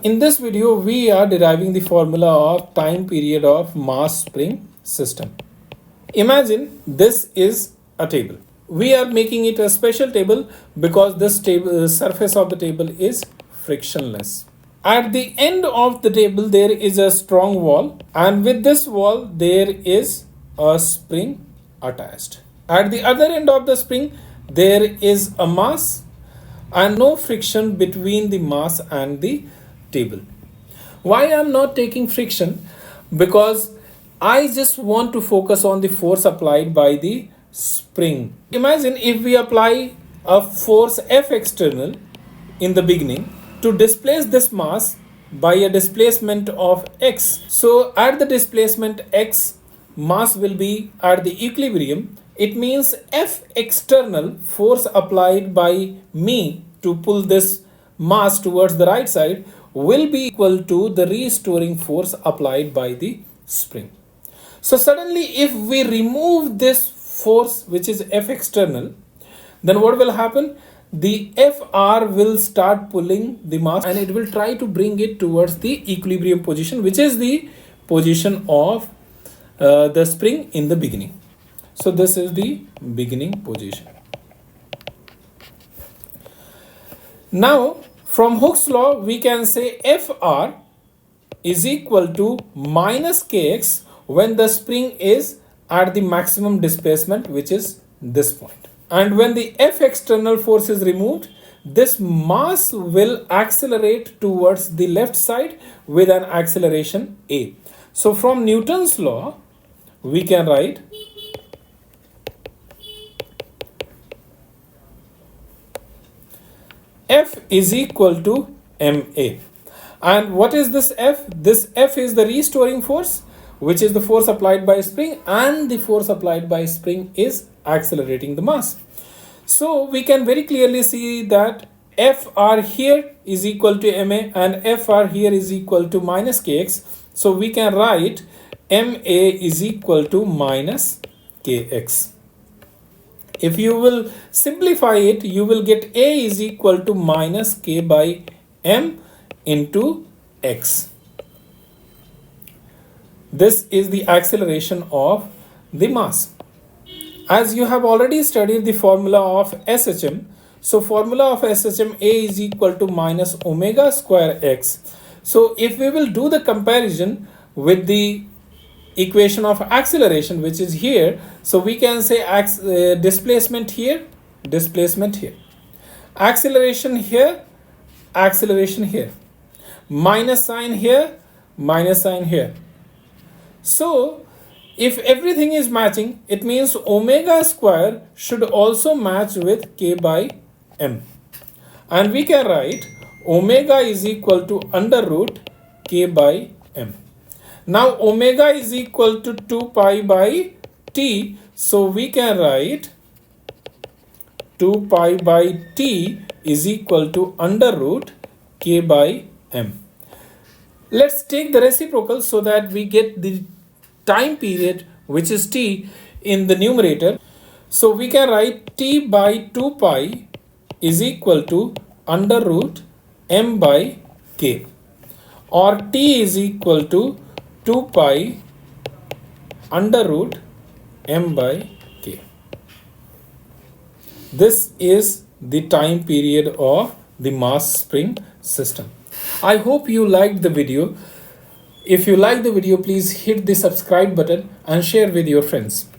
In this video, we are deriving the formula of time period of mass spring system. Imagine this is a table. We are making it a special table because this table surface of the table is frictionless. At the end of the table, there is a strong wall, and with this wall, there is a spring attached. At the other end of the spring, there is a mass and no friction between the mass and the table. Why I am not taking friction? Because I just want to focus on the force applied by the spring. Imagine if we apply a force F external in the beginning to displace this mass by a displacement of x. So at the displacement x, mass will be at the equilibrium. It means F external, force applied by me to pull this mass towards the right side, will be equal to the restoring force applied by the spring. So suddenly if we remove this force, which is F external, then what will happen? The Fr will start pulling the mass and it will try to bring it towards the equilibrium position, which is the position of the spring in the beginning. So this is the beginning position. Now from Hooke's law, we can say Fr is equal to minus kx when the spring is at the maximum displacement, which is this point. And when the F external force is removed, this mass will accelerate towards the left side with an acceleration a. So from Newton's law, we can write F is equal to ma. And what is this F? This F is the restoring force, which is the force applied by spring, and the force applied by spring is accelerating the mass. So we can very clearly see that Fr here is equal to ma and Fr here is equal to minus kx. So we can write ma is equal to minus kx. If you will simplify it, you will get A is equal to minus K by M into X. This is the acceleration of the mass. As you have already studied the formula of SHM, so formula of SHM, A is equal to minus omega square X. So if we will do the comparison with the equation of acceleration, which is here, so we can say displacement here, acceleration here, minus sign here, minus sign here. So if everything is matching, it means omega square should also match with K by M, and we can write omega is equal to under root K by M. Now omega is equal to 2 pi by t, so we can write 2 pi by t is equal to under root K by M. Let's take the reciprocal so that we get the time period, which is t, in the numerator. So we can write t by 2 pi is equal to under root m by k, or t is equal to 2 pi under root m by k. This is the time period of the mass spring system. I hope you liked the video. If you like the video, please hit the subscribe button and share with your friends.